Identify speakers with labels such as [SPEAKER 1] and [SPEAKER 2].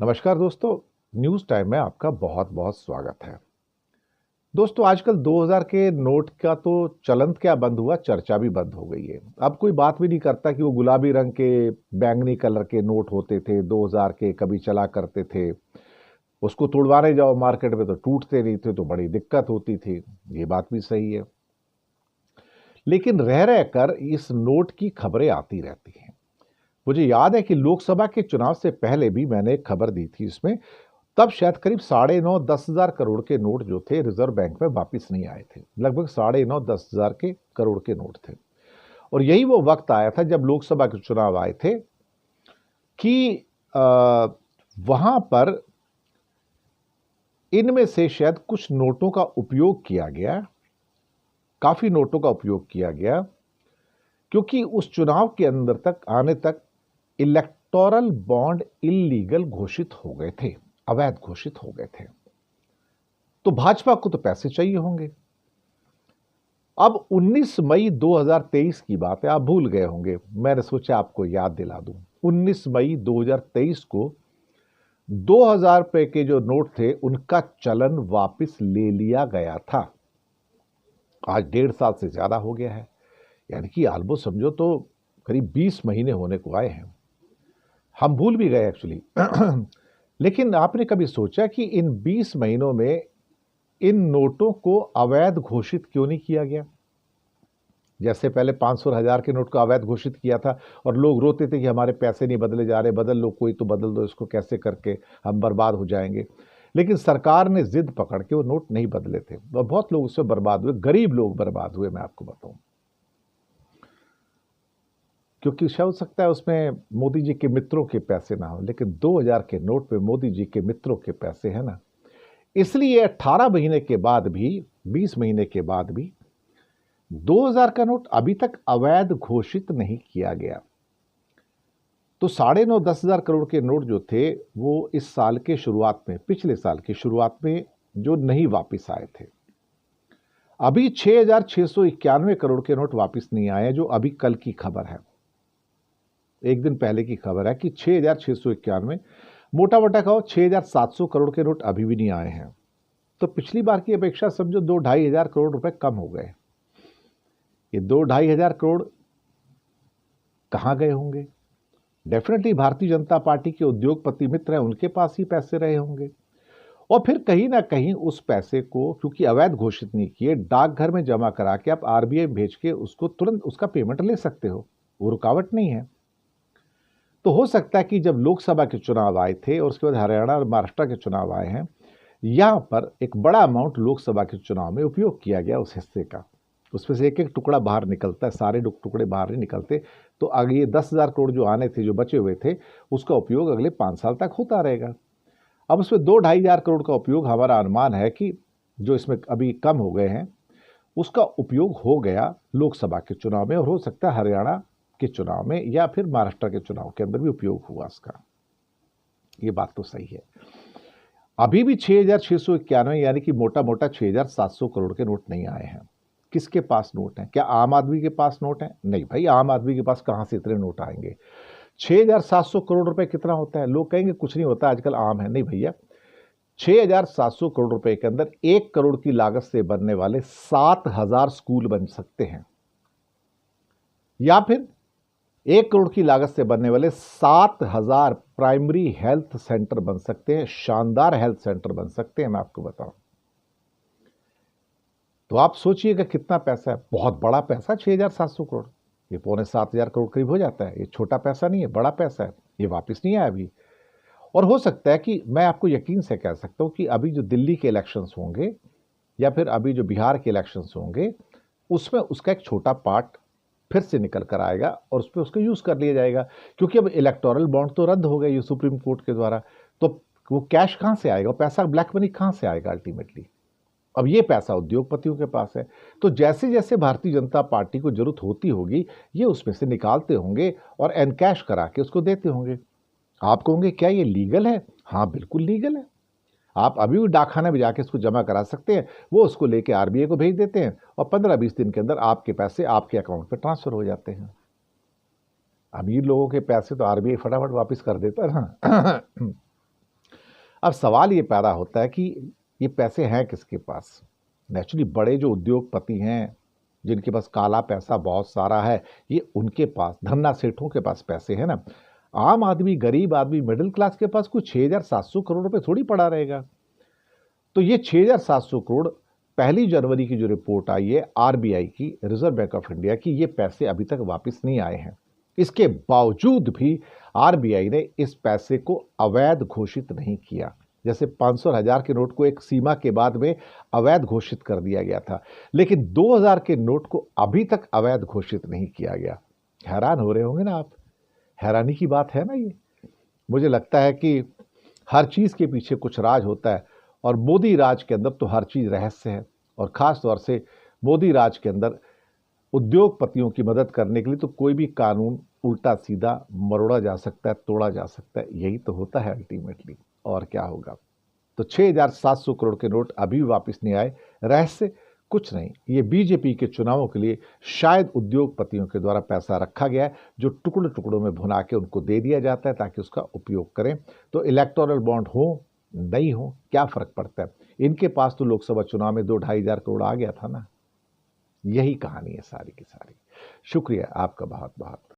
[SPEAKER 1] नमस्कार दोस्तों। News time में आपका बहुत बहुत स्वागत है। दोस्तों, आजकल 2000 के नोट का तो चलन क्या बंद हुआ, चर्चा भी बंद हो गई है। अब कोई बात भी नहीं करता कि वो गुलाबी रंग के, बैंगनी कलर के नोट होते थे 2000 के, कभी चला करते थे। उसको तुड़वाने जाओ मार्केट में तो टूटते नहीं थे, तो बड़ी दिक्कत होती थी। ये बात भी सही है, लेकिन रह रहकर इस नोट की खबरें आती रहती हैं। मुझे याद है कि लोकसभा के चुनाव से पहले भी मैंने एक खबर दी थी इसमें। तब शायद करीब 9.5-10 हजार करोड़ के नोट जो थे रिजर्व बैंक में वापस नहीं आए थे। लगभग 9.5-10 हजार के करोड़ के नोट थे। और यही वो वक्त आया था जब लोकसभा के चुनाव आए थे कि वहां पर इनमें से शायद कुछ नोटों का उपयोग किया गया, काफी नोटों का उपयोग किया गया, क्योंकि उस चुनाव के अंदर तक आने तक इलेक्टोरल बॉन्ड इलीगल घोषित हो गए थे, अवैध घोषित हो गए थे। तो भाजपा को तो पैसे चाहिए होंगे। अब 19 मई 2023 की बात है, आप भूल गए होंगे, मैंने सोचा आपको याद दिला दूं। 19 मई 2023 को 2000 रुपए के जो नोट थे उनका चलन वापस ले लिया गया था। आज 1.5 साल से ज्यादा हो गया है, यानी कि ऑलमोस्ट समझो तो करीब 20 महीने होने को आए हैं। हम भूल भी गए एक्चुअली। लेकिन आपने कभी सोचा कि इन 20 महीनों में इन नोटों को अवैध घोषित क्यों नहीं किया गया? जैसे पहले 500 और 1000 के नोट को अवैध घोषित किया था और लोग रोते थे कि हमारे पैसे नहीं बदले जा रहे, बदल लो, कोई तो बदल दो इसको, कैसे करके हम बर्बाद हो जाएंगे। लेकिन सरकार ने जिद पकड़ के वो नोट नहीं बदले थे और बहुत लोग उससे बर्बाद हुए, गरीब लोग बर्बाद हुए, मैं आपको बताऊं। क्योंकि हो सकता है उसमें मोदी जी के मित्रों के पैसे ना हो, लेकिन 2000 के नोट पे मोदी जी के मित्रों के पैसे हैं ना। इसलिए 18 महीने के बाद भी, 20 महीने के बाद भी 2000 का नोट अभी तक अवैध घोषित नहीं किया गया। तो 9.5-10 हजार करोड़ के नोट जो थे वो इस साल के शुरुआत में, पिछले साल की शुरुआत में जो नहीं वापस आए थे। अभी 6,691 करोड़ के नोट वापस नहीं आए, जो अभी कल की खबर है, एक दिन पहले की खबर है कि 6,691, मोटा मोटा कहो 6,700 करोड़ के नोट अभी भी नहीं आए हैं। तो पिछली बार की अपेक्षा समझो 2-2.5 हजार करोड़ रुपए कम हो गए। ये 2-2.5 हजार करोड़ कहां गए होंगे? डेफिनेटली भारतीय जनता पार्टी के उद्योगपति मित्र हैं, उनके पास ही पैसे रहे होंगे। और फिर कहीं ना कहीं उस पैसे को, क्योंकि अवैध घोषित नहीं किए, डाकघर में जमा करा के आप आरबीआई भेज के उसको तुरंत उसका पेमेंट ले सकते हो, वो रुकावट नहीं है। तो हो सकता है कि जब लोकसभा के चुनाव आए थे और उसके बाद हरियाणा और महाराष्ट्र के चुनाव आए हैं, यहां पर एक बड़ा अमाउंट लोकसभा के चुनाव में उपयोग किया गया उस हिस्से का। उसमें से एक एक टुकड़ा बाहर निकलता है, सारे टुकड़े बाहर नहीं निकलते। तो आगे ये 10,000 करोड़ जो आने थे, जो बचे हुए थे, उसका उपयोग अगले 5 साल तक होता रहेगा। अब उसमें 2-2.5 हजार करोड़ का उपयोग, हमारा अनुमान है कि जो इसमें अभी कम हो गए हैं, उसका उपयोग हो गया लोकसभा के चुनाव में, और हो सकता है हरियाणा के चुनाव में या फिर महाराष्ट्र के चुनाव के अंदर भी उपयोग हुआ इसका। ये बात तो सही है। अभी भी 6,691 यानी कि मोटा मोटा 6,700 करोड़ के नोट नहीं आए हैं। किसके पास नोट हैं? क्या आम आदमी के पास नोट हैं? नहीं भाई, आम आदमी के पास कहां से इतने नोट आएंगे? 6,700 करोड़ रुपए कितना होता है? लोग कहेंगे कुछ नहीं होता, आजकल आम है। नहीं भैया, 6,700 करोड़ रुपए के अंदर 1 करोड़ की लागत से बनने वाले 7,000 स्कूल बन सकते हैं, या फिर 1 करोड़ की लागत से बनने वाले 7,000 प्राइमरी हेल्थ सेंटर बन सकते हैं, शानदार हेल्थ सेंटर बन सकते हैं, मैं आपको बताऊं। तो आप सोचिएगा कितना पैसा है, बहुत बड़ा पैसा। 6,700 करोड़, ये 6.25-7 हजार करोड़ करीब हो जाता है। ये छोटा पैसा नहीं है, बड़ा पैसा है। ये वापस नहीं आया अभी। और हो सकता है कि, मैं आपको यकीन से कह सकता हूं कि अभी जो दिल्ली के इलेक्शंस होंगे या फिर अभी जो बिहार के इलेक्शंस होंगे, उसमें उसका एक छोटा पार्ट फिर से निकल कर आएगा और उस पर उसको यूज कर लिया जाएगा। क्योंकि अब इलेक्टोरल बॉन्ड तो रद्द हो गए ये सुप्रीम कोर्ट के द्वारा, तो वो कैश कहां से आएगा, पैसा, ब्लैक मनी कहां से आएगा अल्टीमेटली? अब ये पैसा उद्योगपतियों के पास है। तो जैसे जैसे भारतीय जनता पार्टी को जरूरत होती होगी, ये उसमें से निकालते होंगे और एनकैश करा के उसको देते होंगे। आप कहोगे क्या ये लीगल है? हाँ बिल्कुल लीगल है। आप अभी भी डाकखाने में जाके इसको जमा करा सकते हैं, वो उसको लेके आरबीआई को भेज देते हैं और 15-20 दिन के अंदर आपके पैसे आपके अकाउंट पे ट्रांसफर हो जाते हैं। अमीर लोगों के पैसे तो आरबीआई फटाफट वापस कर देता है ना। अब सवाल ये पैदा होता है कि ये पैसे हैं किसके पास। नेचुरली बड़े जो उद्योगपति हैं, जिनके पास काला पैसा बहुत सारा है, ये उनके पास, धन्ना सेठों के पास पैसे हैं ना। आम आदमी, गरीब आदमी, मिडिल क्लास के पास कुछ 6,700 करोड़ रुपए थोड़ी पड़ा रहेगा। तो ये 6,700 करोड़, 1 जनवरी की जो रिपोर्ट आई है आरबीआई की, रिजर्व बैंक ऑफ इंडिया की, ये पैसे अभी तक वापस नहीं आए हैं। इसके बावजूद भी आरबीआई ने इस पैसे को अवैध घोषित नहीं किया। जैसे 500 और 1000 के नोट को एक सीमा के बाद में अवैध घोषित कर दिया गया था, लेकिन 2000 के नोट को अभी तक अवैध घोषित नहीं किया गया। हैरान हो रहे होंगे ना आप, हैरानी की बात है ना ये। मुझे लगता है कि हर चीज़ के पीछे कुछ राज होता है, और मोदी राज के अंदर तो हर चीज़ रहस्य है। और ख़ास तौर से मोदी राज के अंदर उद्योगपतियों की मदद करने के लिए तो कोई भी कानून उल्टा सीधा मरोड़ा जा सकता है, तोड़ा जा सकता है। यही तो होता है अल्टीमेटली, और क्या होगा। तो 6,700 करोड़ के नोट अभी वापस नहीं आए, रहस्य कुछ नहीं। ये बीजेपी के चुनावों के लिए शायद उद्योगपतियों के द्वारा पैसा रखा गया है, जो टुकड़े टुकड़ों में भुना के उनको दे दिया जाता है ताकि उसका उपयोग करें। तो इलेक्टोरल बॉन्ड हो नहीं हो, क्या फर्क पड़ता है। इनके पास तो लोकसभा चुनाव में 2-2.5 हजार करोड़ आ गया था ना। यही कहानी है सारी की सारी। शुक्रिया आपका बहुत बहुत।